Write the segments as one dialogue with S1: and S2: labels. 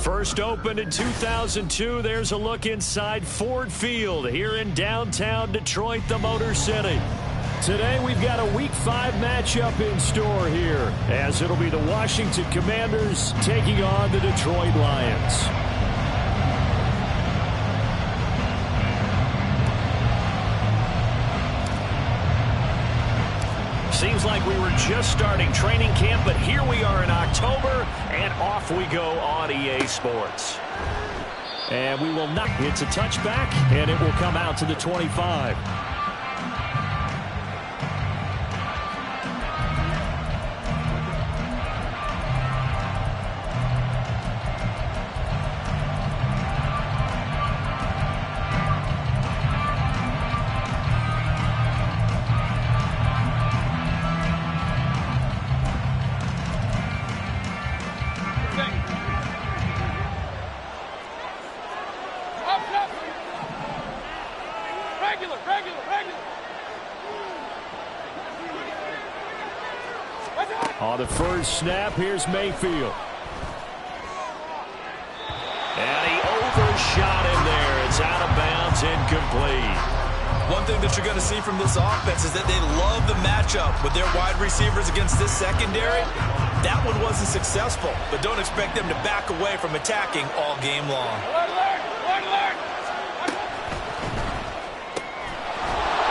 S1: First opened in 2002. There's a look inside Ford Field here in downtown Detroit, the Motor City. Today we've got a Week 5 matchup in store here, as it'll be the Washington Commanders taking on the Detroit Lions. Seems like we were just starting training camp, but here we are in October, and off we go on EA Sports. And we will not. It's a touchback, and it will come out to the 25. On the first snap, here's Mayfield. And he overshot him there. It's out of bounds, incomplete.
S2: One thing that you're going to see from this offense is that they love the matchup with their wide receivers against this secondary. That one wasn't successful, but don't expect them to back away from attacking all game long.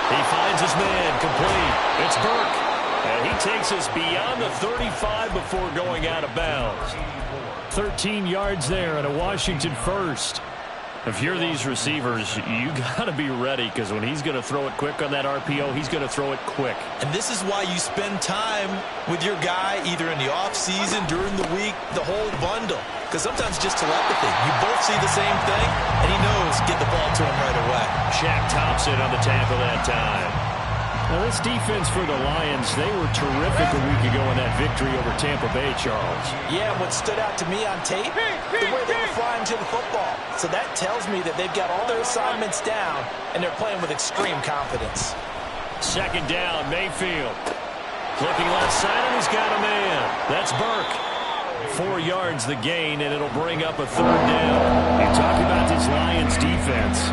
S1: He finds his man, complete. It's Burke. And he takes us beyond the 35 before going out of bounds. 13 yards there and a Washington first. If you're these receivers, you got to be ready, because when he's going to throw it quick on that RPO, he's going to throw it quick.
S2: And this is why you spend time with your guy either in the offseason, during the week, the whole bundle. Because sometimes just telepathy. You both see the same thing, and he knows get the ball to him right away.
S1: Shaq Thompson on the tackle that time. Now, this defense for the Lions, they were terrific a week ago in that victory over Tampa Bay, Charles.
S3: Yeah, what stood out to me on tape, the way they were flying to the football. So that tells me that they've got all their assignments down, and they're playing with extreme confidence.
S1: Second down, Mayfield. Looking left side, and he's got a man. That's Burke. 4 yards the gain, and it'll bring up a third down. You talk about this Lions defense.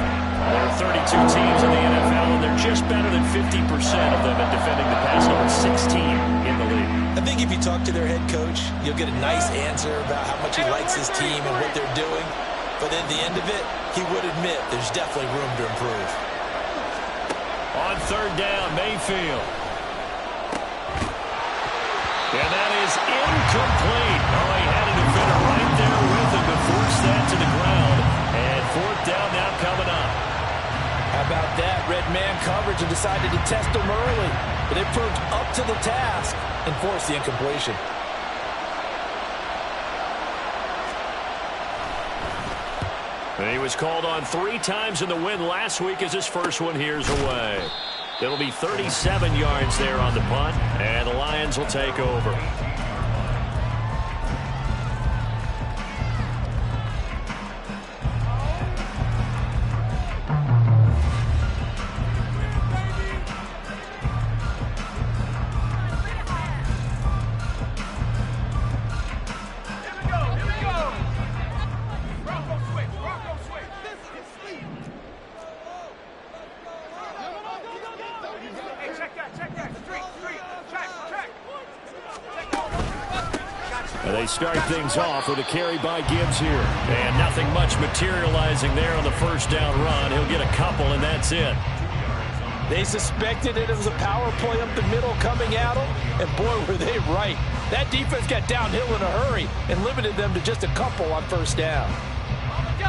S1: There are 32 teams in the NFL, and they're just better than 50% of them at defending the pass, number 16 in the league.
S2: I think if you talk to their head coach, you'll get a nice answer about how much he likes his team and what they're doing. But at the end of it, he would admit there's definitely room to improve.
S1: On third down, Mayfield. And that is incomplete. Oh, he had a defender right there with him to force that to the ground. And fourth down now coming up.
S3: How about that? Red man coverage and decided to test him early. But they proved up to the task and forced the incompletion.
S1: And he was called on 3 times in the win last week, as his first one here's away. It'll be 37 yards there on the punt, and the Lions will take over. They start things off with a carry by Gibbs here. And nothing much materializing there on the first down run. He'll get a couple, and that's it.
S3: They suspected it was a power play up the middle coming at them, and boy, were they right. That defense got downhill in a hurry and limited them to just a couple on first down.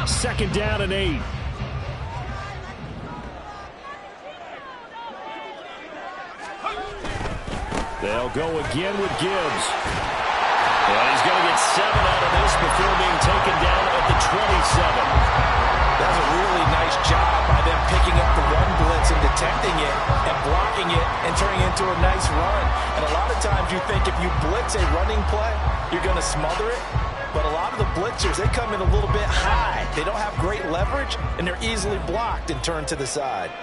S1: Second down and 8. They'll go again with Gibbs. And he's going to get 7 out of this before being taken down at the 27.
S3: That was a really nice job by them picking up the run blitz and detecting it and blocking it and turning it into a nice run. And a lot of times you think if you blitz a running play, you're going to smother it. But a lot of the blitzers, they come in a little bit high. They don't have great leverage, and they're easily blocked and turned to the side.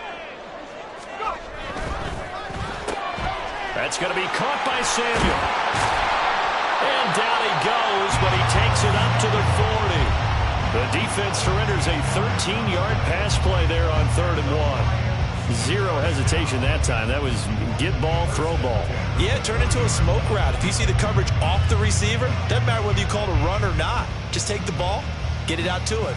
S1: That's going to be caught by Samuel. And down he goes, but he takes it up to the 40. The defense surrenders a 13-yard pass play there on 3rd and 1. Zero hesitation that time. That was get ball, throw ball.
S2: Yeah, turn into a smoke route. If you see the coverage off the receiver, doesn't matter whether you call it a run or not. Just take the ball, get it out to it.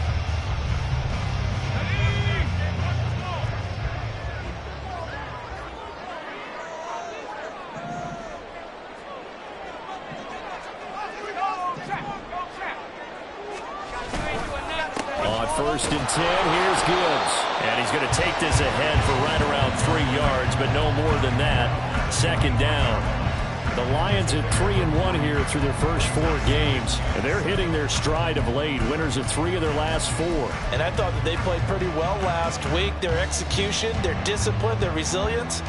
S1: On 1st and 10, here's Gibbs. And he's going to take this ahead for right around 3 yards, but no more than that. 2nd down. The Lions at 3-1 here through their first 4 games. And they're hitting their stride of late. Winners of 3 of their last 4.
S3: And I thought that they played pretty well last week. Their execution, their discipline, their resilience,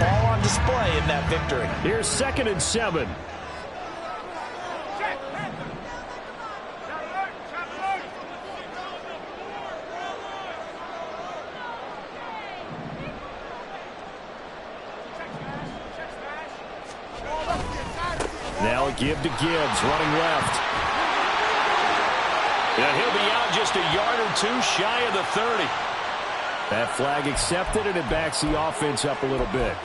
S3: all on display in that victory.
S1: Here's 2nd and 7. Now a give to Gibbs, running left. And he'll be out just a yard or 2 shy of the 30. That flag accepted, and it backs the offense up a little bit.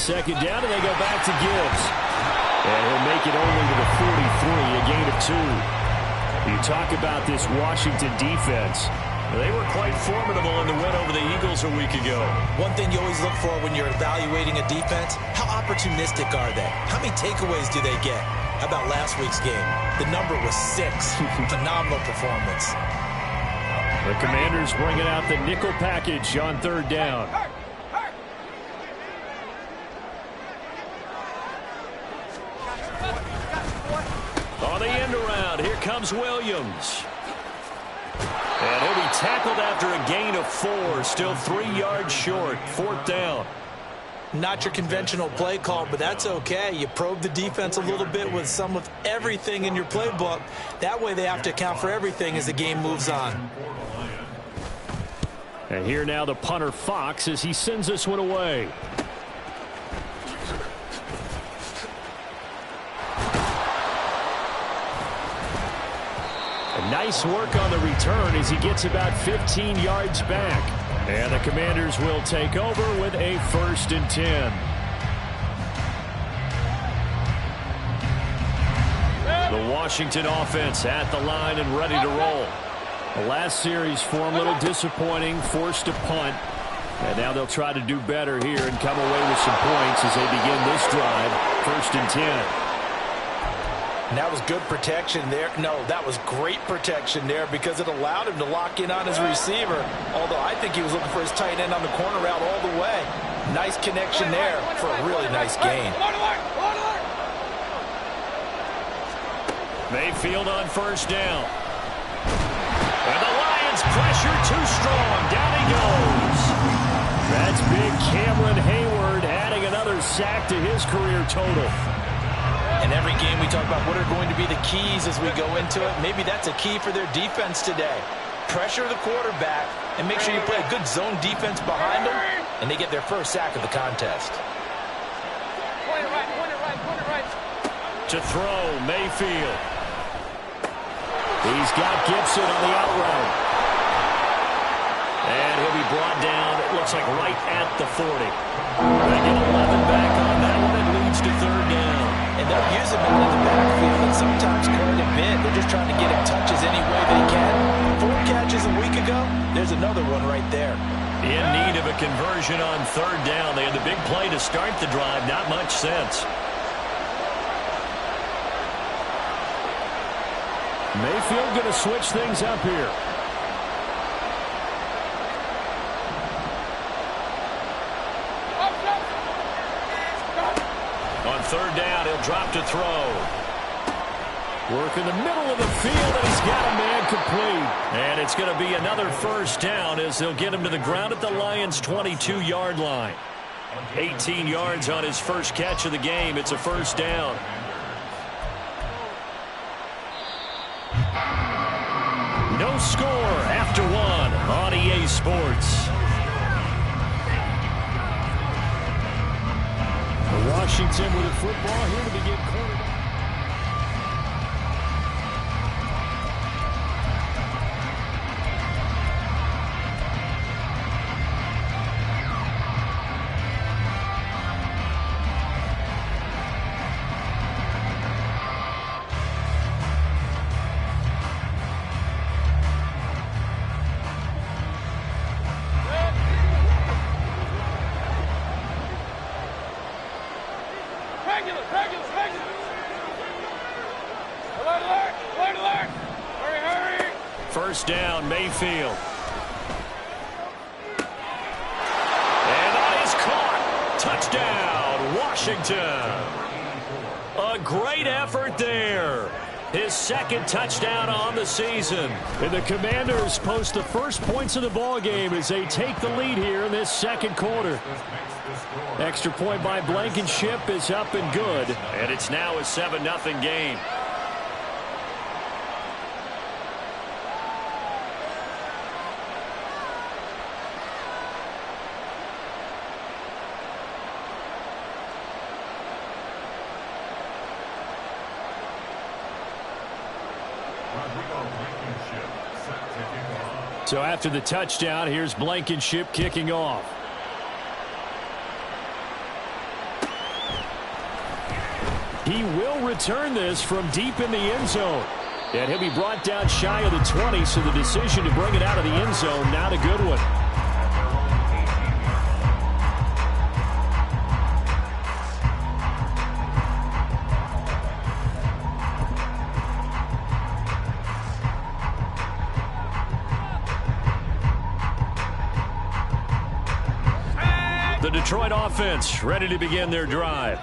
S1: Second down, and they go back to Gibbs. And he'll make it only to the 43, a gain of 2. You talk about this Washington defense. They were quite formidable in the win over the Eagles a week ago.
S2: One thing you always look for when you're evaluating a defense, how opportunistic are they? How many takeaways do they get? How about last week's game? The number was 6. Phenomenal performance.
S1: The Commanders bringing out the nickel package on 3rd down. On the end around, here comes Williams. And he'll be tackled after a gain of 4, still 3 yards short, 4th down.
S2: Not your conventional play call, but that's okay. You probe the defense a little bit with some of everything in your playbook. That way they have to account for everything as the game moves on.
S1: And here now the punter Fox as he sends this one away. Nice work on the return as he gets about 15 yards back. And the Commanders will take over with a 1st and 10. The Washington offense at the line and ready to roll. The last series for them a little disappointing, forced to punt. And now they'll try to do better here and come away with some points as they begin this drive. 1st and 10.
S3: And that was good protection there. No, that was great protection there because it allowed him to lock in on his receiver. Although I think he was looking for his tight end on the corner route all the way. Nice connection there for a really nice gain.
S1: Mayfield on 1st down. And the Lions pressure too strong. Down he goes. That's big Cameron Hayward adding another sack to his career total.
S3: In every game we talk about what are going to be the keys as we go into it. Maybe that's a key for their defense today. Pressure the quarterback and make sure you play a good zone defense behind them, and they get their first sack of the contest.
S1: To throw, Mayfield. He's got Gibson on the out route. And he'll be brought down, it looks like right at the 40. They get 11 back on that one. It leads to 3rd down.
S2: And they'll use him out of the backfield and sometimes curl him in. They're just trying to get him touches any way they can. 4 catches a week ago. There's another one right there.
S1: In need of a conversion on 3rd down. They had the big play to start the drive. Not much sense. Mayfield going to switch things up here. On 3rd down, he'll drop to throw. Work in the middle of the field, and he's got a man complete. And it's going to be another 1st down as they'll get him to the ground at the Lions' 22-yard line. 18 yards on his first catch of the game. It's a first down. No score after one on EA Sports. Washington with the football here to begin quarterback. First down, Mayfield. And that is caught. Touchdown, Washington. A great effort there. His second touchdown on the season. And the Commanders post the first points of the ball game as they take the lead here in this second quarter. Extra point by Blankenship is up and good. And it's now a 7-0 game. So after the touchdown, here's Blankenship kicking off. He will return this from deep in the end zone. And he'll be brought down shy of the 20, so the decision to bring it out of the end zone, not a good one. The Detroit offense ready to begin their drive.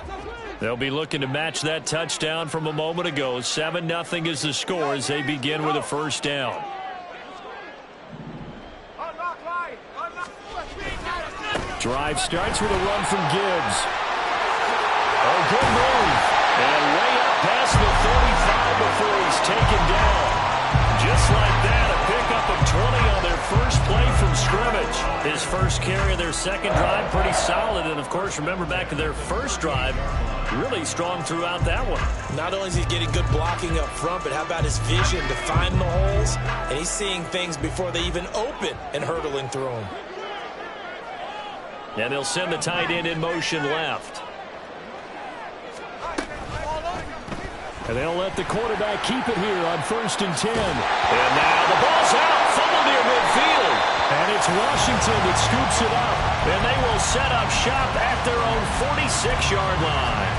S1: They'll be looking to match that touchdown from a moment ago. 7-0 is the score as they begin with a first down. Drive starts with a run from Gibbs. Oh, good move. And way up past the 35 before he's taken down. Just like that, a pickup of 20 on their first play from scrimmage. His first carry of their second drive, pretty solid. And, of course, remember back to their first drive, really strong throughout that one.
S3: Not only is he getting good blocking up front, but how about his vision to find the holes? And he's seeing things before they even open and hurdling through them.
S1: And they'll send the tight end in motion left. And they'll let the quarterback keep it here on 1st and 10. And now the ball's out, fumble near midfield. And it's Washington that scoops it up. And they will set up shop at their own 46-yard line.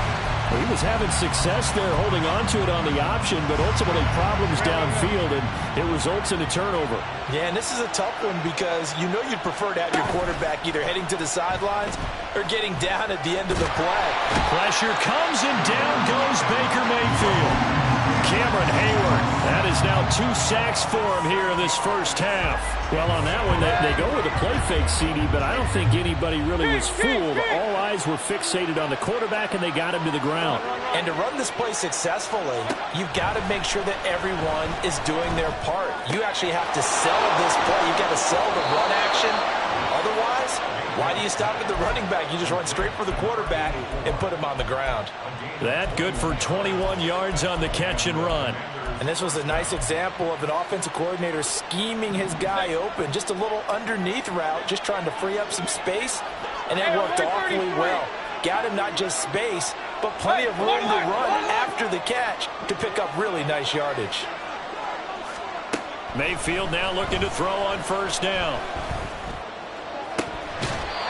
S1: Well, he was having success there holding on to it on the option, but ultimately problems downfield, and it results in a turnover.
S3: Yeah, and this is a tough one because you know you'd prefer to have your quarterback either heading to the sidelines or getting down at the end of the play.
S1: Pressure comes, and down goes Baker Mayfield. Cameron Hayward, that is now 2 sacks for him here in this first half. Well, on that one, they go with a play fake, CD, but I don't think anybody really was fooled. All eyes were fixated on the quarterback, and they got him to the ground.
S3: And to run this play successfully, you've got to make sure that everyone is doing their part. You actually have to sell this play. You've got to sell the run action. Otherwise, why do you stop at the running back? You just run straight for the quarterback and put him on the ground.
S1: That good for 21 yards on the catch and run.
S3: And this was a nice example of an offensive coordinator scheming his guy open. Just a little underneath route, just trying to free up some space, and it worked awfully well. Got him not just space, but plenty of room to run after the catch to pick up really nice yardage.
S1: Mayfield now looking to throw on first down.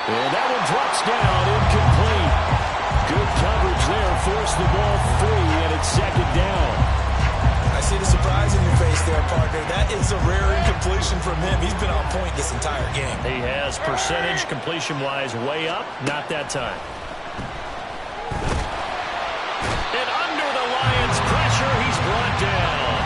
S1: And that one drops down, incomplete. Good coverage there, forced the ball free, and it's second down.
S3: I see the surprise in your face there, partner. That is a rare incompletion from him. He's been on point this entire game.
S1: He has percentage completion-wise way up, not that time. And under the Lions' pressure, he's brought down.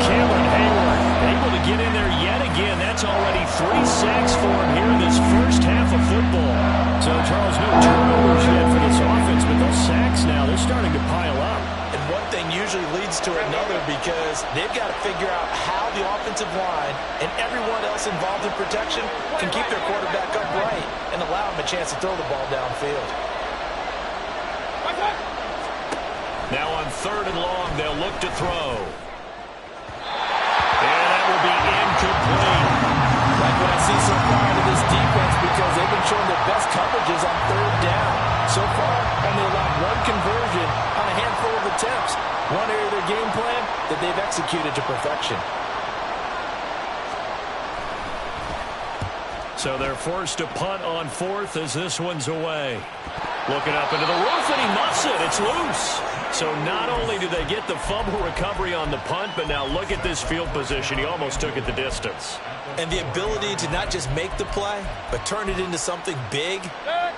S1: Cameron Hayward Able to get in there yet again. That's already 3 sacks for him here in this first half of football. So, Charles, no turnovers yet for this offense, but those sacks now, they're starting to pile up.
S3: And one thing usually leads to another because they've got to figure out how the offensive line and everyone else involved in protection can keep their quarterback upright and allow him a chance to throw the ball downfield.
S1: Now on 3rd and long, they'll look to throw. And that will be incomplete.
S3: Like what I see so far out of this defense because they've been showing their best coverages on 3rd down. So far, only allowed 1 conversion on a handful of attempts. One area of their game plan that they've executed to perfection.
S1: So they're forced to punt on 4th as this one's away. Looking up into the roof, and he muffs it. It's loose. So not only do they get the fumble recovery on the punt, but now look at this field position. He almost took it the distance.
S3: And the ability to not just make the play, but turn it into something big,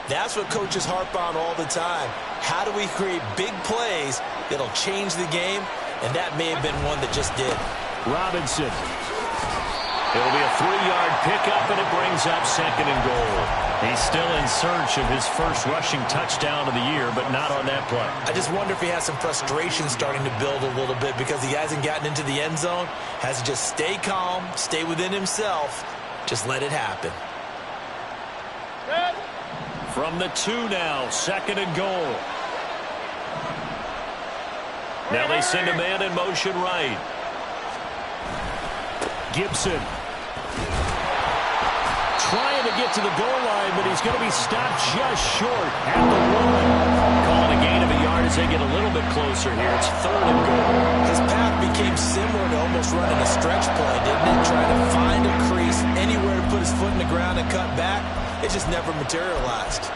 S3: that's what coaches harp on all the time. How do we create big plays that'll change the game? And that may have been one that just did.
S1: Robinson. It'll be a 3-yard pickup, and it brings up 2nd and goal. He's still in search of his first rushing touchdown of the year, but not on that play.
S3: I just wonder if he has some frustration starting to build a little bit because he hasn't gotten into the end zone. Has to just stay calm, stay within himself, just let it happen.
S1: From the 2 now, 2nd and goal. Now they send a man in motion right. Gibson. Trying to get to the goal line, but he's going to be stopped just short at the 1. Calling a gain of a yard as they get a little bit closer here. It's 3rd and goal.
S3: His path became similar to almost running a stretch play, didn't it? Trying to find a crease, anywhere to put his foot in the ground and cut back. It just never materialized.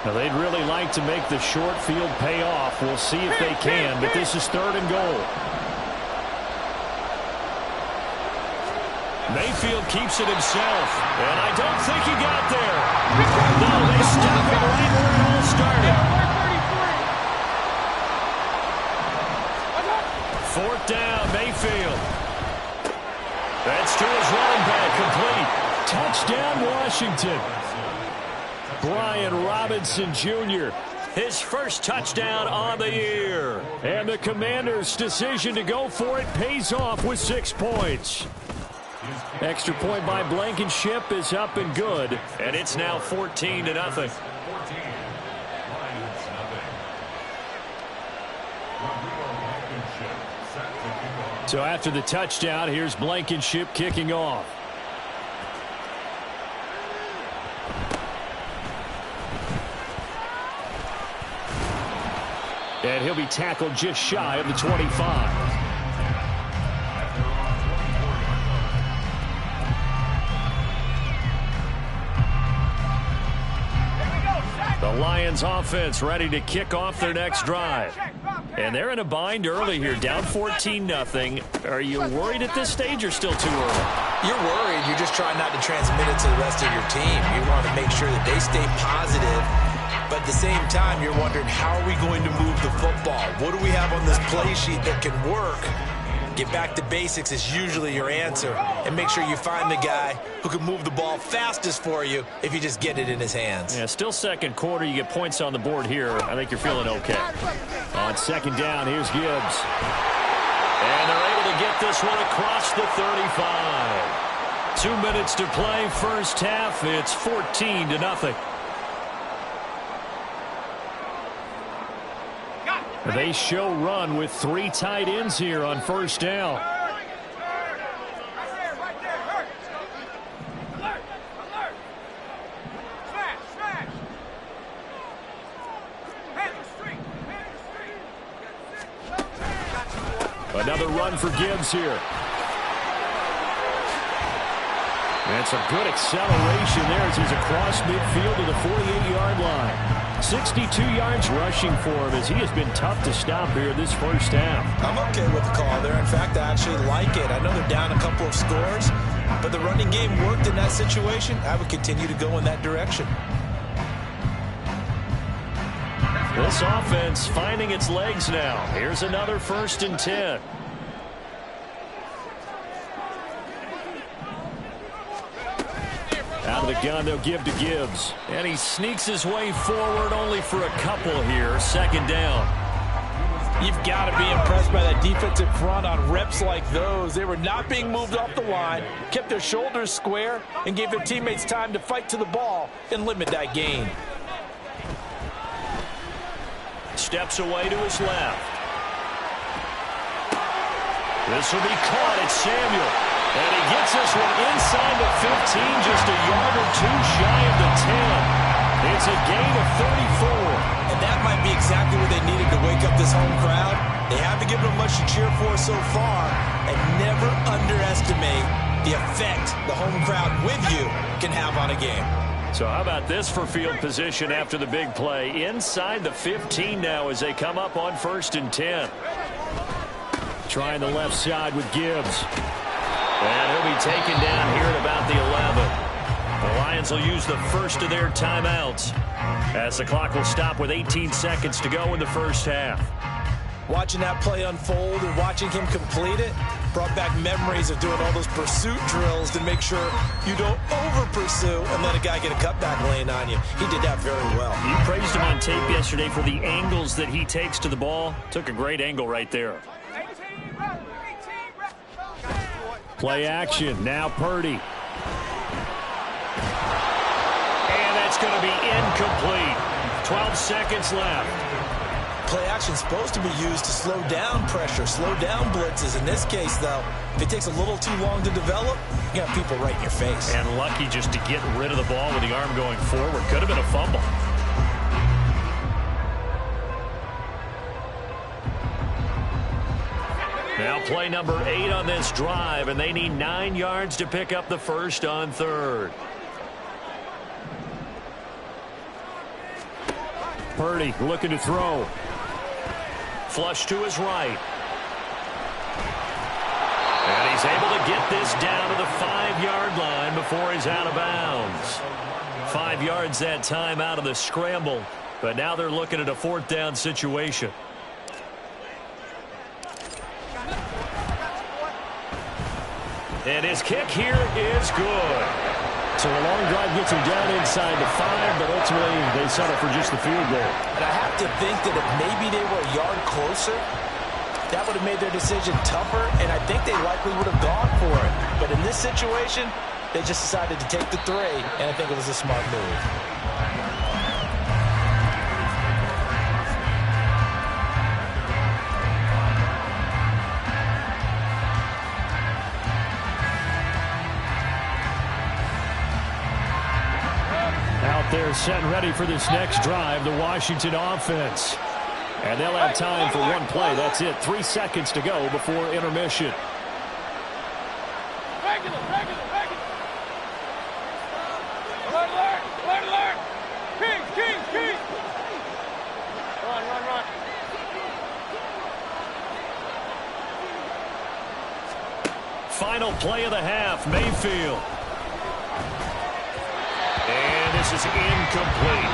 S1: Now, they'd really like to make the short field pay off. We'll see if they can, but this is 3rd and goal. Mayfield keeps it himself, and I don't think he got there. No, they stop him right where it all started. 4th down, Mayfield. That's to his running back, complete. Touchdown, Washington. Brian Robinson Jr., his first touchdown on the year. And the Commanders' decision to go for it pays off with 6 points. Extra point by Blankenship is up and good. And it's now 14-0. So after the touchdown, here's Blankenship kicking off. And he'll be tackled just shy of the 25. The Lions offense ready to kick off their next drive. And they're in a bind early here, down 14-0. Are you worried at this stage or still too early?
S3: You're worried. You're just trying not to transmit it to the rest of your team. You want to make sure that they stay positive. But at the same time, you're wondering, how are we going to move the football? What do we have on this play sheet that can work? Get back to basics is usually your answer. And make sure you find the guy who can move the ball fastest for you if you just get it in his hands.
S1: Yeah, still second quarter. You get points on the board here. I think you're feeling okay. On 2nd down, here's Gibbs. And they're able to get this one across the 35. 2 minutes to play, first half. It's 14-0. They show run with 3 tight ends here on 1st down. Another run for Gibbs here. That's a good acceleration there as he's across midfield to the 48-yard line. 62 yards rushing for him as he has been tough to stop here this first half.
S3: I'm okay with the call there. In fact, I actually like it. I know they're down a couple of scores,
S2: But the running game worked in that situation. I would continue to go in that direction.
S1: This offense finding its legs now. Here's another 1st and 10. Out of the gun, they'll give to Gibbs. And he sneaks his way forward only for a couple here. 2nd down.
S2: You've got to be impressed by that defensive front on reps like those. They were not being moved off the line, kept their shoulders square, and gave their teammates time to fight to the ball and limit that gain.
S1: Steps away to his left. This will be caught. It's Samuel. And he gets this one inside the 15, just a yard or two shy of the 10. It's a gain of 34.
S2: And that might be exactly what they needed to wake up this home crowd. They haven't given them much to cheer for so far. And never underestimate the effect the home crowd with you can have on a game.
S1: So how about this for field position after the big play? Inside the 15 now as they come up on 1st and 10. Trying the left side with Gibbs. And he'll be taken down here at about the 11. The Lions will use the first of their timeouts as the clock will stop with 18 seconds to go in the 1st half.
S2: Watching that play unfold and watching him complete it brought back memories of doing all those pursuit drills to make sure you don't over-pursue and let a guy get a cutback lane on you. He did that very well.
S1: You praised him on tape yesterday for the angles that he takes to the ball. Took a great angle right there. Play action. Now Purdy. And that's going to be incomplete. 12 seconds left.
S2: Play action supposed to be used to slow down pressure, slow down blitzes. In this case, though, if it takes a little too long to develop, you got people right in your face.
S1: And lucky just to get rid of the ball with the arm going forward. Could have been a fumble. Now play number 8 on this drive, and they need 9 yards to pick up the first on 3rd. Purdy looking to throw. Flush to his right. And he's able to get this down to the 5-yard line before he's out of bounds. 5 yards that time out of the scramble, but now they're looking at a 4th down situation. And his kick here is good. So a long drive gets him down inside the 5, but ultimately they settle for just the field goal.
S2: And I have to think that if maybe they were a yard closer, that would have made their decision tougher, and I think they likely would have gone for it. But in this situation, they just decided to take the 3, and I think it was a smart move.
S1: They're set and ready for this next drive, the Washington offense. And they'll have time for one play. That's it. 3 seconds to go before intermission. Final play of the half, Mayfield. And this is incomplete.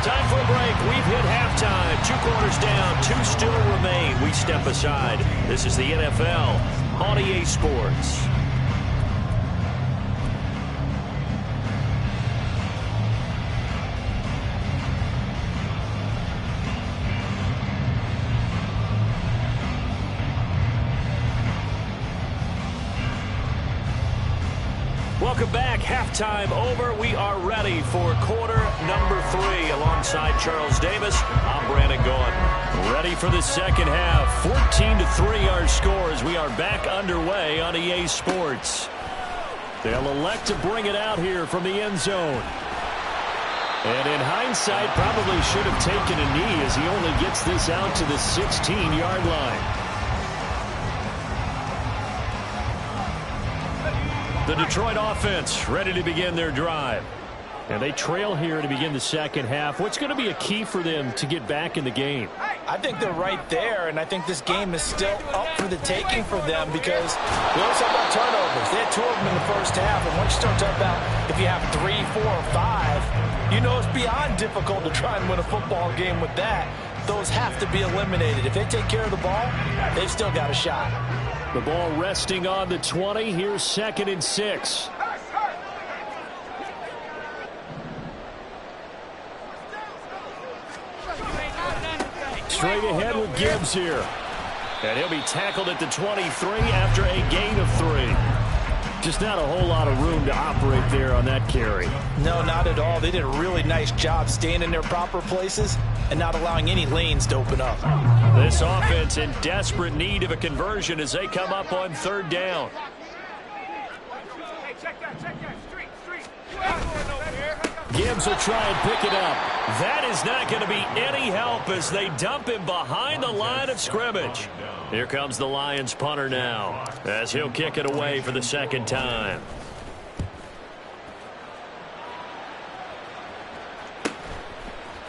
S1: Time for a break. We've hit halftime. 2 quarters down. 2 still remain. We step aside. This is the NFL on EA Sports. Welcome back. Halftime over. We are ready for quarter number 3 alongside Charles Davis. I'm Brandon Gaughan. Ready for the second half. 14-3 our score as we are back underway on EA Sports. They'll elect to bring it out here from the end zone. And in hindsight, probably should have taken a knee as he only gets this out to the 16-yard line. The Detroit offense ready to begin their drive. And they trail here to begin the second half. What's going to be a key for them to get back in the game?
S3: I think they're right there, and I think this game is still up for the taking for them because we always talk about turnovers. They had 2 of them in the first half, and once you start talking about if you have 3, 4, or 5, you know it's beyond difficult to try and win a football game with that. Those have to be eliminated. If they take care of the ball, they've still got a shot.
S1: The ball resting on the 20. Here's 2nd and 6. Straight ahead with Gibbs here. And he'll be tackled at the 23 after a gain of 3. Just not a whole lot of room to operate there on that carry.
S3: No, not at all. They did a really nice job staying in their proper places and not allowing any lanes to open up.
S1: This offense in desperate need of a conversion as they come up on 3rd down. Gibbs will try and pick it up. That is not going to be any help as they dump him behind the line of scrimmage. Here comes the Lions punter now as he'll kick it away for the 2nd time.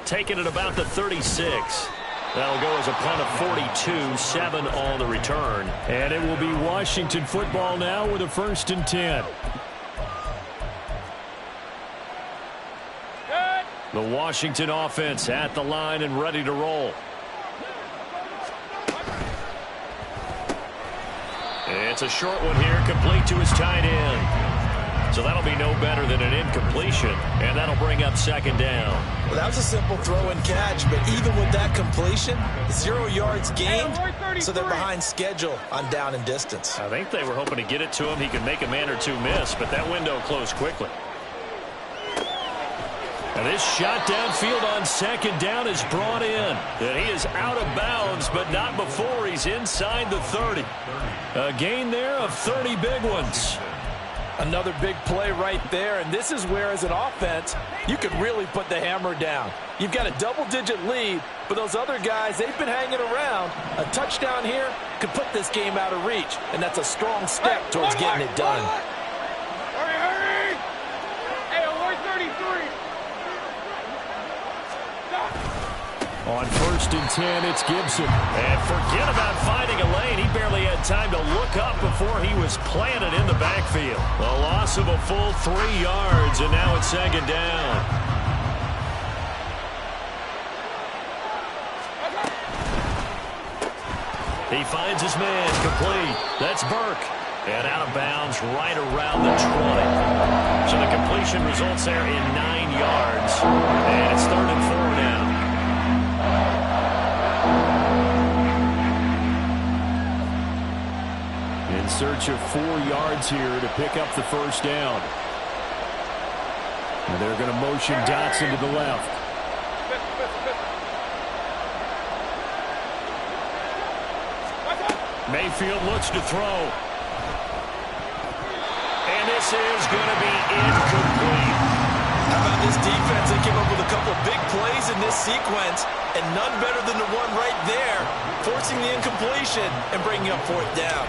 S1: Taking it about the 36. That'll go as a punt of 42, 7 on the return. And it will be Washington football now with a 1st and 10. The Washington offense at the line and ready to roll. It's a short one here, complete to his tight end. So that'll be no better than an incompletion, and that'll bring up 2nd down.
S3: Well, that was a simple throw and catch, but even with that completion, 0 yards gained, so they're behind schedule on down and distance.
S1: I think they were hoping to get it to him. He could make a man or 2 miss, but that window closed quickly. And this shot downfield on 2nd down is brought in. And he is out of bounds, but not before he's inside the 30. A gain there of 30 big ones.
S3: Another big play right there, and this is where, as an offense, you could really put the hammer down. You've got a double-digit lead, but those other guys, they've been hanging around. A touchdown here could put this game out of reach, and that's a strong step towards getting it done.
S4: Hurry! Hey, alert 33!
S1: On 1st and 10, it's Gibson. And forget about finding a lane. He barely had time to look up before he was planted in the backfield. A loss of a full 3 yards, and now it's 2nd down. He finds his man, complete. That's Burke. And out of bounds right around the 20. So the completion results there in 9 yards. And it's 3rd and 4 now. In search of 4 yards here to pick up the 1st down. And they're going to motion Dotson to the left. Mayfield looks to throw. And this is going to be incomplete.
S3: How about this defense? They came up with a couple of big plays in this sequence, and none better than the one right there, forcing the incompletion and bringing up 4th down.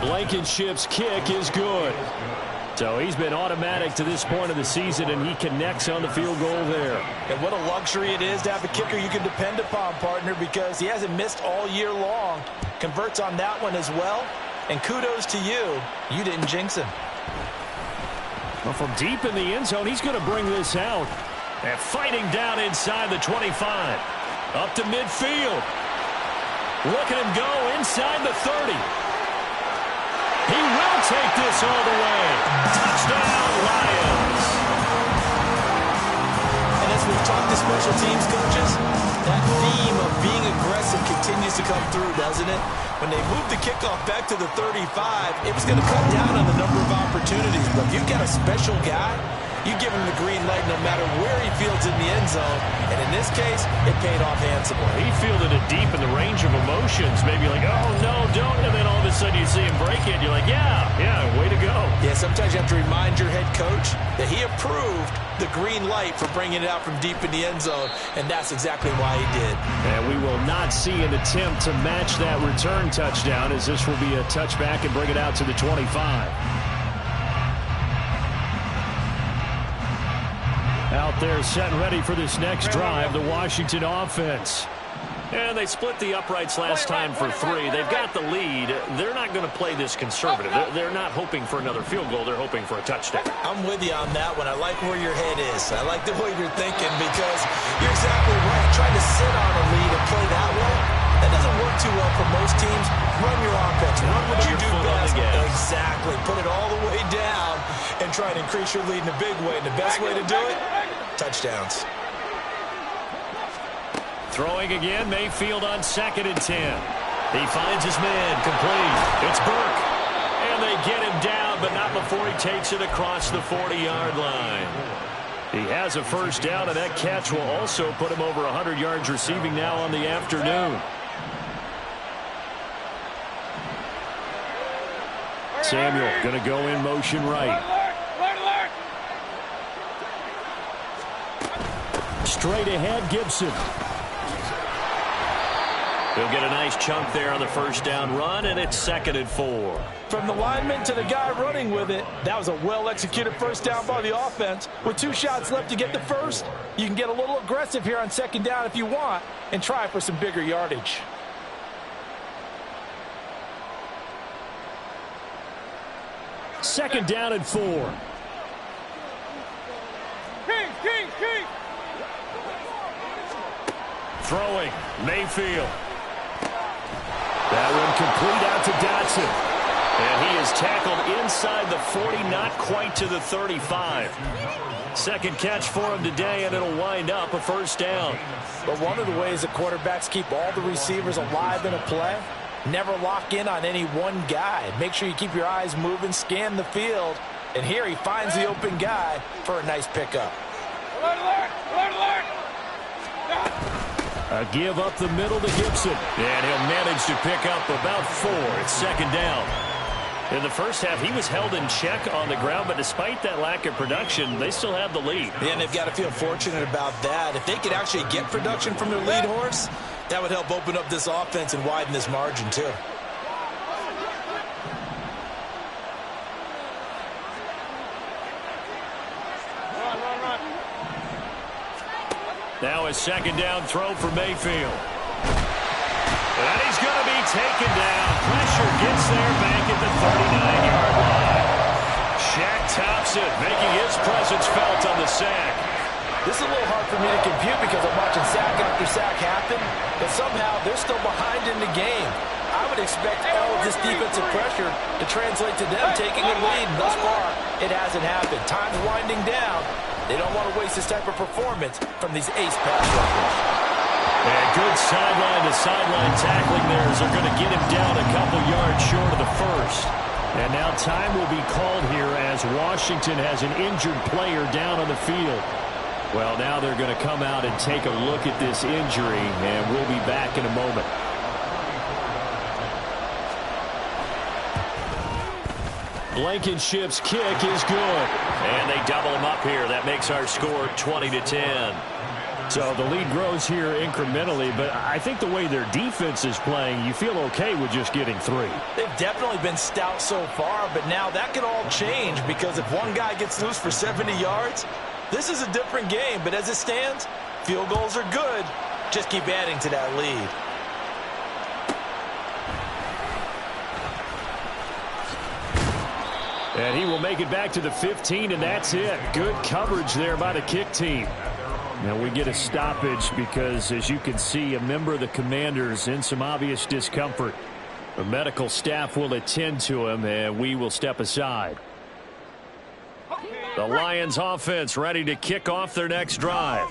S1: Blankenship's kick is good. So he's been automatic to this point of the season, and he connects on the field goal there.
S3: And what a luxury it is to have a kicker you can depend upon, partner, because he hasn't missed all year long. Converts on that one as well. And kudos to you. You didn't jinx him.
S1: Well, from deep in the end zone, he's going to bring this out. And fighting down inside the 25. Up to midfield. Look at him go inside the 30. He will take this all the way. Touchdown, Lions.
S3: And as we've talked to special teams coaches, that theme of being aggressive continues to come through, doesn't it? When they moved the kickoff back to the 35, it was going to cut down on the number of opportunities. But if you've got a special guy, you give him the green light no matter where he fields in the end zone. And in this case, it paid off handsomely.
S1: He fielded it deep in the range of emotions. Maybe like, oh, no, don't. And then all of a sudden you see him break it. You're like, yeah, way to go.
S3: Yeah, sometimes you have to remind your head coach that he approved the green light for bringing it out from deep in the end zone. And that's exactly why he did.
S1: And we will not see an attempt to match that return touchdown, as this will be a touchback and bring it out to the 25. Out They're set and ready for this next drive, the Washington offense. And they split the uprights last time for 3. They've got the lead. They're not going to play this conservative. They're not hoping for another field goal. They're hoping for a touchdown.
S2: I'm with you on that one. I like where your head is. I like the way you're thinking because you're exactly right. Trying to sit on a lead and play that way, that doesn't work too well for most teams. Run your offense. Run what you do best. Exactly. Put it all the way down and try and increase your lead in a big way. And the best way to do it, touchdowns.
S1: Throwing again, Mayfield on 2nd and 10. He finds his man, complete. It's Burke. And they get him down, but not before he takes it across the 40-yard line. He has a first down, and that catch will also put him over 100 yards receiving now on the afternoon. Samuel going to go in motion right. Straight ahead, Gibson. He'll get a nice chunk there on the first down run, and it's 2nd and 4.
S3: From the lineman to the guy running with it, that was a well-executed first down by the offense. With 2 shots left to get the first, you can get a little aggressive here on 2nd down if you want and try for some bigger yardage.
S1: Second down and 4.
S4: King.
S1: Throwing, Mayfield. That one complete out to Dotson. And he is tackled inside the 40, not quite to the 35. Second catch for him today, and it'll wind up a first down.
S3: But one of the ways the quarterbacks keep all the receivers alive in a play, never lock in on any one guy. Make sure you keep your eyes moving, scan the field. And here he finds the open guy for a nice pickup.
S4: Alert!
S1: A give up the middle to Gibson. And he'll manage to pick up about 4. It's 2nd down. In the first half, he was held in check on the ground, but despite that lack of production, they still have the lead.
S2: Yeah, and they've got to feel fortunate about that. If they could actually get production from their lead horse, that would help open up this offense and widen this margin, too.
S4: Run.
S1: Now a 2nd down throw for Mayfield. And he's going to be taken down. Pressure gets there back at the 39-yard line. Shaq Thompson making his presence felt on the sack.
S3: This is a little hard for me to compute because I'm watching sack after sack happen, but somehow they're still behind in the game. I would expect all of this defensive pressure to translate to them taking a lead. Thus far, it hasn't happened. Time's winding down. They don't want to waste this type of performance from these ace pass rushers.
S1: And good sideline-to-sideline tackling there as they're going to get him down a couple yards short of the first. And now time will be called here as Washington has an injured player down on the field. Well, now they're going to come out and take a look at this injury, and we'll be back in a moment. Blankenship's kick is good. And they double him up here. That makes our score 20-10. So the lead grows here incrementally, but I think the way their defense is playing, you feel okay with just getting 3.
S3: They've definitely been stout so far, but now that could all change because if one guy gets loose for 70 yards, this is a different game. But as it stands, field goals are good. Just keep adding to that lead.
S1: And he will make it back to the 15, and that's it. Good coverage there by the kick team. Now we get a stoppage because, as you can see, a member of the Commanders in some obvious discomfort. The medical staff will attend to him, and we will step aside. The Lions offense ready to kick off their next drive.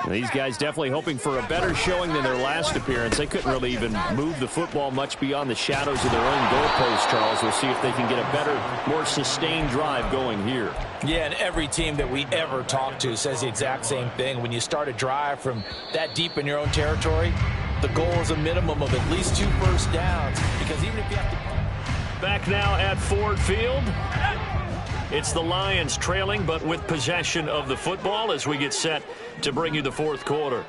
S1: And these guys definitely hoping for a better showing than their last appearance. They couldn't really even move the football much beyond the shadows of their own goalpost, Charles. We'll see if they can get a better, more sustained drive going here.
S3: Yeah, and every team that we ever talk to says the exact same thing. When you start a drive from that deep in your own territory, the goal is a minimum of at least 2 first downs. Because even if you have to...
S1: Back now at Ford Field. It's the Lions trailing, but with possession of the football as we get set to bring you the fourth quarter.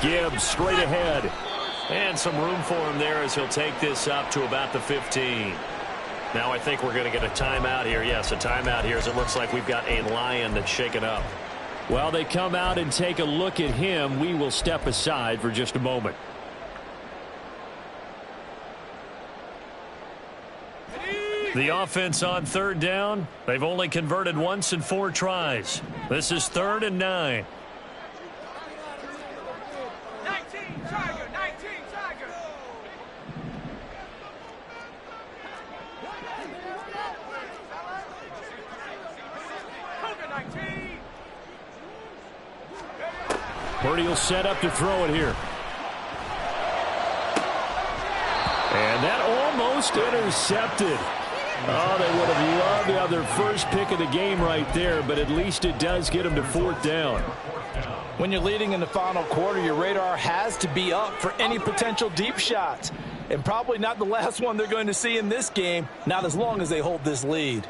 S1: Gibbs straight ahead. And some room for him there as he'll take this up to about the 15. Now I think we're going to get a timeout here. Yes, a timeout here as it looks like we've got a Lion that's shaken up. Well, they come out and take a look at him. We will step aside for just a moment. The offense on third down. They've only converted once in 4 tries. This is 3rd and 9.
S4: 19, Tiger, 19, Tiger. Cougar 19.
S1: Purdy will set up to throw it here. And that almost intercepted. Oh, they would have loved to have their first pick of the game right there, but at least it does get them to 4th down.
S3: When you're leading in the final quarter, your radar has to be up for any potential deep shots. And probably not the last one they're going to see in this game, not as long as they hold this lead.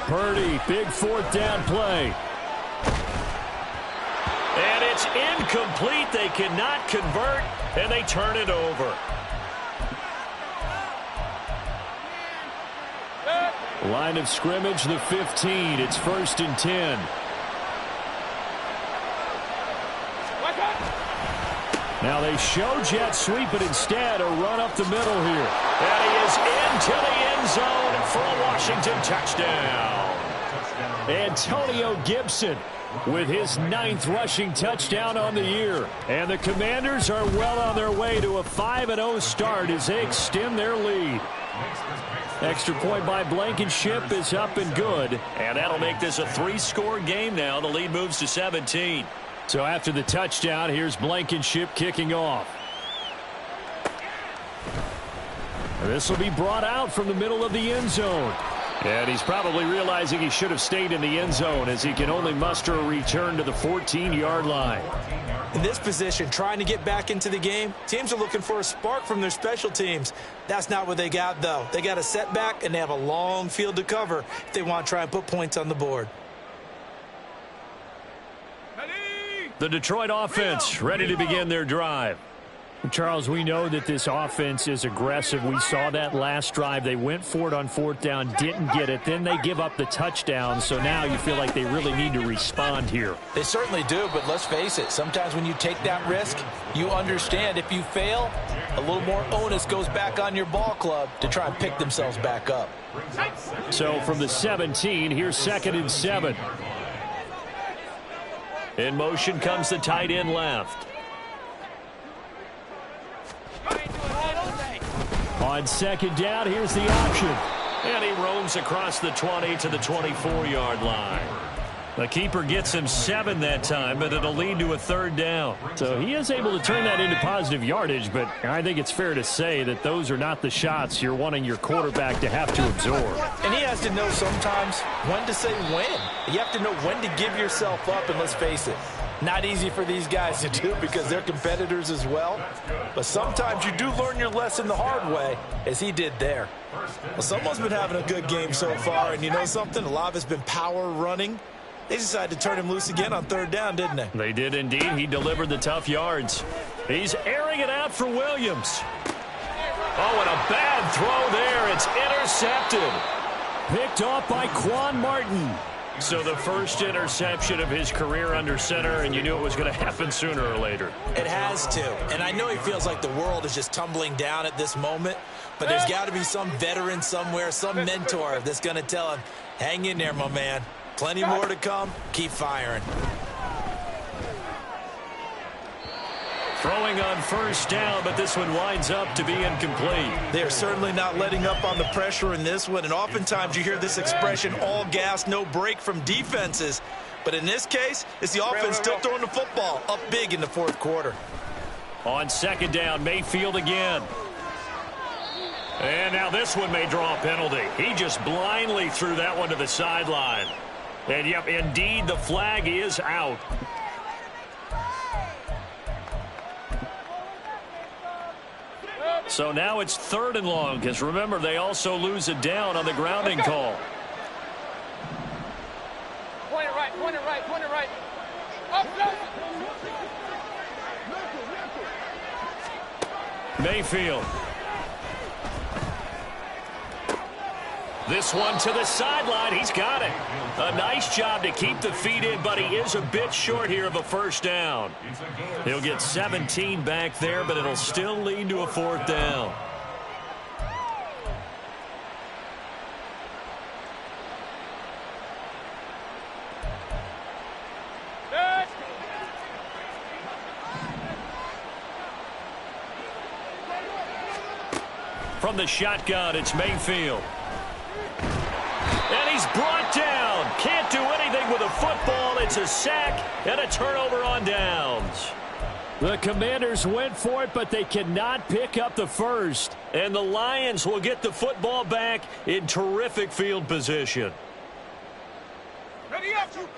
S1: Purdy, big 4th down play. And it's incomplete. They cannot convert, and they turn it over. Line of scrimmage, the 15. It's 1st and 10. Now they show jet sweep, but instead a run up the middle here. And he is into the end zone for a Washington touchdown. Antonio Gibson with his 9th rushing touchdown on the year. And the Commanders are well on their way to a 5-0 start as they extend their lead. Extra point by Blankenship is up and good. And that'll make this a 3-score game now. The lead moves to 17. So after the touchdown, here's Blankenship kicking off. This will be brought out from the middle of the end zone. And he's probably realizing he should have stayed in the end zone as he can only muster a return to the 14-yard line.
S3: In this position, trying to get back into the game, teams are looking for a spark from their special teams. That's not what they got, though. They got a setback, and they have a long field to cover if they want to try and put points on the board.
S1: The Detroit offense ready to begin their drive.
S5: Charles, we know that this offense is aggressive. We saw that last drive. They went for it on 4th down, didn't get it. Then they give up the touchdown, so now you feel like they really need to respond here.
S3: They certainly do, but let's face it. Sometimes when you take that risk, you understand if you fail, a little more onus goes back on your ball club to try and pick themselves back up.
S1: So from the 17, here's 2nd and 7. In motion comes the tight end left.
S5: On 2nd down, here's the option.
S1: And he roams across the 20 to the 24-yard line. The keeper gets him 7 that time, but it'll lead to a 3rd down.
S5: So he is able to turn that into positive yardage, but I think it's fair to say that those are not the shots you're wanting your quarterback to have to absorb.
S3: And he has to know sometimes when to say when. You have to know when to give yourself up, and let's face it, not easy for these guys to do because they're competitors as well. But sometimes you do learn your lesson the hard way, as he did there. Well, someone's been having a good game so far, and you know something? A lot of it's been power running. They decided to turn him loose again on 3rd down, didn't they?
S1: They did indeed. He delivered the tough yards. He's airing it out for Williams. Oh, and a bad throw there. It's intercepted.
S5: Picked off by Quan Martin.
S1: So the first interception of his career under center, and you knew it was going to happen sooner or later.
S3: It has to. And I know he feels like the world is just tumbling down at this moment, but there's got to be some veteran somewhere, some mentor that's going to tell him, hang in there, my man. Plenty more to come. Keep firing.
S1: Throwing on 1st down, but this one winds up to be incomplete.
S3: They're certainly not letting up on the pressure in this one, and oftentimes you hear this expression, all gas, no break from defenses. But in this case, it's the offense still throwing the football up big in the 4th quarter.
S1: On 2nd down, Mayfield again. And now this one may draw a penalty. He just blindly threw that one to the sideline. And, yep, indeed, the flag is out. So now it's 3rd and long, because remember, they also lose it down on the grounding call.
S4: Point it right, point it right, point it right. Up, up.
S1: Mayfield. This one to the sideline. He's got it. A nice job to keep the feet in, but he is a bit short here of a first down. He'll get 17 back there, but it'll still lead to a fourth down. From the shotgun, it's Mayfield. And he's brought down. Can't do anything with a football. It's a sack and a turnover on downs.
S5: The Commanders went for it, but they cannot pick up the first.
S1: And the Lions will get the football back in terrific field position.
S4: Ready up, you.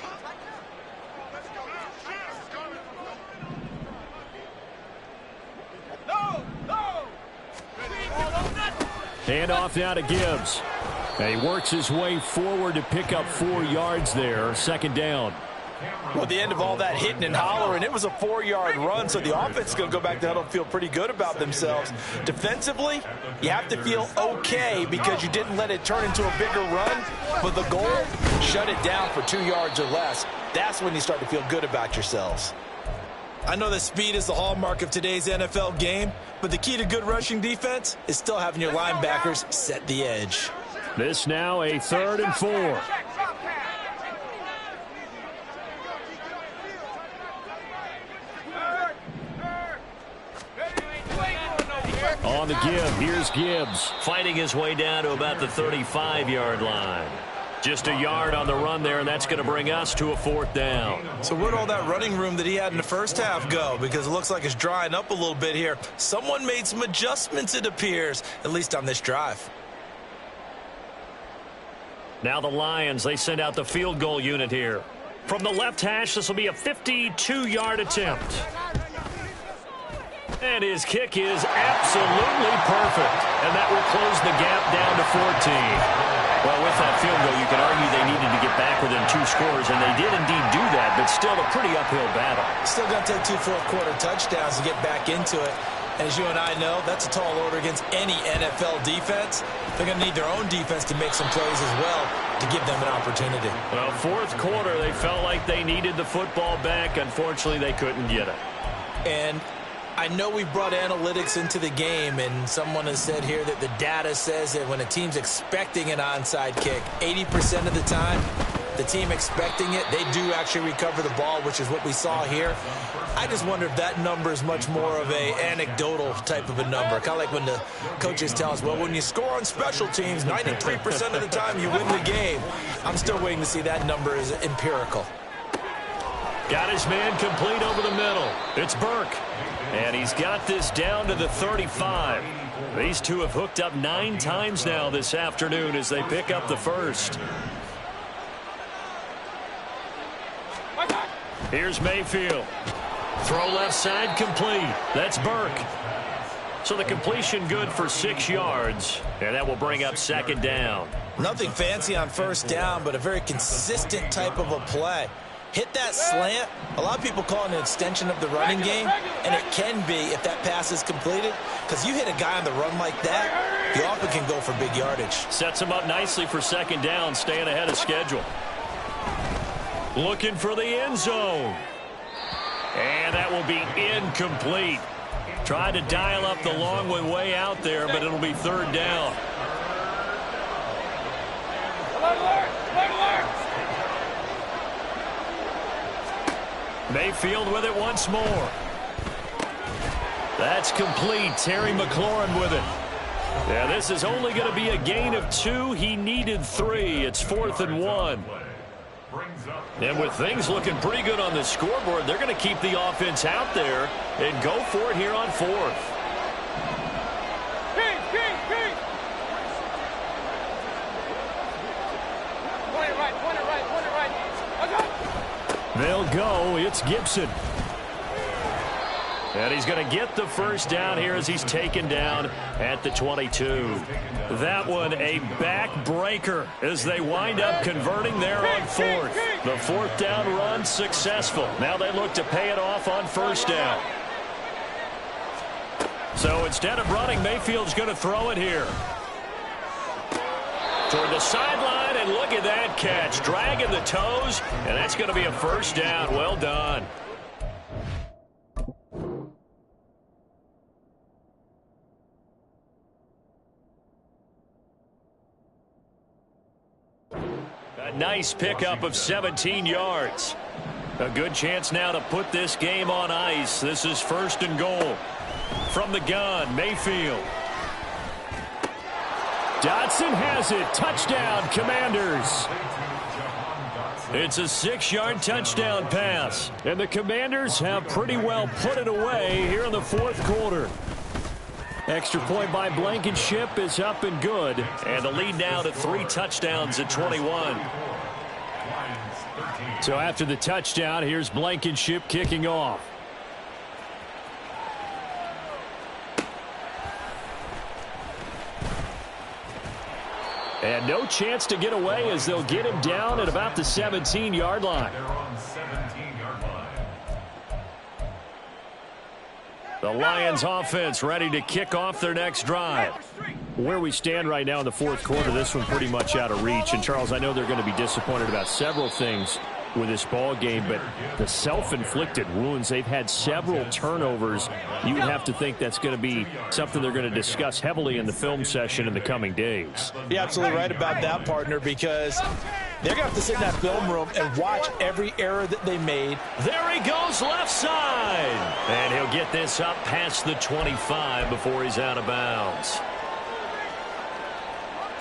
S5: Hand off now to Gibbs. And he works his way forward to pick up 4 yards there. Second down.
S3: Well, at the end of all that hitting and hollering, it was a 4-yard run, so the offense is going to go back to huddle and feel pretty good about themselves. Defensively, you have to feel okay because you didn't let it turn into a bigger run, but the goal, shut it down for 2 yards or less. That's when you start to feel good about yourselves.
S2: I know that speed is the hallmark of today's NFL game, but the key to good rushing defense is still having your linebackers set the edge.
S5: This now a 3rd and 4. On the give, here's Gibbs.
S1: Fighting his way down to about the 35-yard line. Just a yard on the run there, and that's going to bring us to a 4th down.
S2: So where'd all that running room that he had in the first half go? Because it looks like it's drying up a little bit here. Someone made some adjustments, it appears, at least on this drive.
S1: Now the Lions, they send out the field goal unit here. From the left hash, this will be a 52-yard attempt. And his kick is absolutely perfect. And that will close the gap down to 14. Well, with that field goal, you could argue they needed to get back within 2 scores, and they did indeed do that, but still a pretty uphill battle.
S2: Still going to take 2 fourth-quarter touchdowns to get back into it. And as you and I know, that's a tall order against any NFL defense. They're going to need their own defense to make some plays as well to give them an opportunity.
S1: Well, 4th quarter, they felt like they needed the football back. Unfortunately, they couldn't get it.
S2: And I know we brought analytics into the game, and someone has said here that the data says that when a team's expecting an onside kick, 80% of the time, the team expecting it, they do actually recover the ball, which is what we saw here. I just wonder if that number is much more of a anecdotal type of a number. Kind of like when the coaches tell us, well, when you score on special teams, 93% of the time you win the game. I'm still waiting to see that number is empirical.
S1: Got his man complete over the middle. It's Burke. And he's got this down to the 35. These two have hooked up 9 times now this afternoon as they pick up the first. Here's Mayfield. Throw left side complete. That's Burke. So the completion good for 6 yards. And that will bring up 2nd down.
S2: Nothing fancy on 1st down, but a very consistent type of a play. Hit that slant. A lot of people call it an extension of the running game, and it can be if that pass is completed, because you hit a guy on the run like that, you often can go for big yardage.
S1: Sets him up nicely for 2nd down, staying ahead of schedule. Looking for the end zone. And that will be incomplete. Tried to dial up the long way out there, but it'll be 3rd down. Mayfield with it once more. That's complete. Terry McLaurin with it. Yeah, this is only going to be a gain of 2. He needed 3. It's 4th and 1. And with things looking pretty good on the scoreboard, they're going to keep the offense out there and go for it here on 4th. They'll go. It's Gibson. And he's going to get the first down here as he's taken down at the 22. That one a backbreaker as they wind up converting there on 4th. The 4th down run successful. Now they look to pay it off on 1st down. So instead of running, Mayfield's going to throw it here. Toward the sideline, and look at that catch. Dragging the toes, and that's going to be a first down. Well done. A nice pickup of 17 yards. A good chance now to put this game on ice. This is 1st and goal. From the gun, Mayfield. Dotson has it. Touchdown, Commanders. It's a 6-yard touchdown pass. And the Commanders have pretty well put it away here in the 4th quarter. Extra point by Blankenship is up and good. And the lead now to 3 touchdowns at 21. So after the touchdown, here's Blankenship kicking off. And no chance to get away as they'll get him down at about the 17-yard line. The Lions offense ready to kick off their next drive. Where we stand right now in the 4th quarter, this one pretty much out of reach. And, Charles, I know they're going to be disappointed about several things with this ball game, but the self-inflicted wounds, they've had several turnovers. You would have to think that's going to be something they're going to discuss heavily in the film session in the coming days.
S3: You're absolutely right about that, partner, because they're going to have to sit in that film room and watch every error that they made.
S1: There he goes, left side. And he'll get this up past the 25 before he's out of bounds.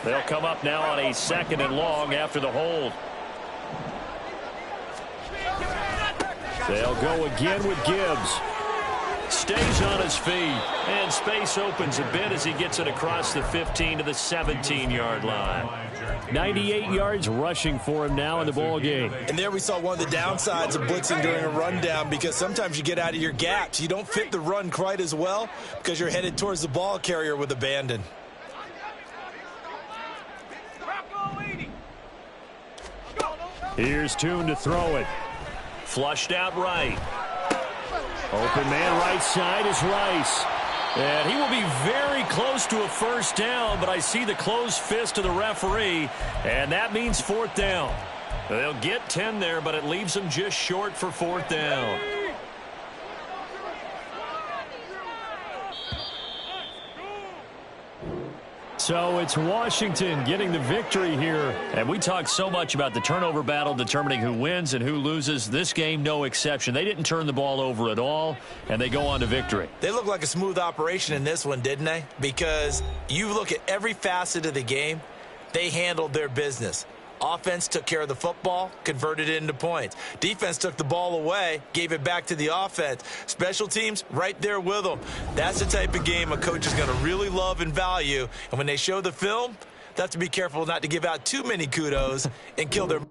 S1: They'll come up now on a 2nd and long after the hold. They'll go again with Gibbs. Stays on his feet. And space opens a bit as he gets it across the 15 to the 17-yard line. 98 yards rushing for him now in the ball game.
S3: And there we saw one of the downsides of blitzing during a rundown, because sometimes you get out of your gaps. You don't fit the run quite as well because you're headed towards the ball carrier with abandon.
S5: Here's Tune to throw it.
S1: Flushed out right.
S5: Open man right side is Rice.
S1: And he will be very close to a first down, but I see the closed fist of the referee, and that means 4th down. They'll get 10 there, but it leaves them just short for 4th down.
S5: So it's Washington getting the victory here.
S1: And we talked so much about the turnover battle determining who wins and who loses. This game, no exception. They didn't turn the ball over at all, and they go on to victory.
S3: They look like a smooth operation in this one, didn't they? Because you look at every facet of the game, they handled their business. Offense took care of the football, converted it into points. Defense took the ball away, gave it back to the offense. Special teams, right there with them. That's the type of game a coach is going to really love and value. And when they show the film, they have to be careful not to give out too many kudos and kill their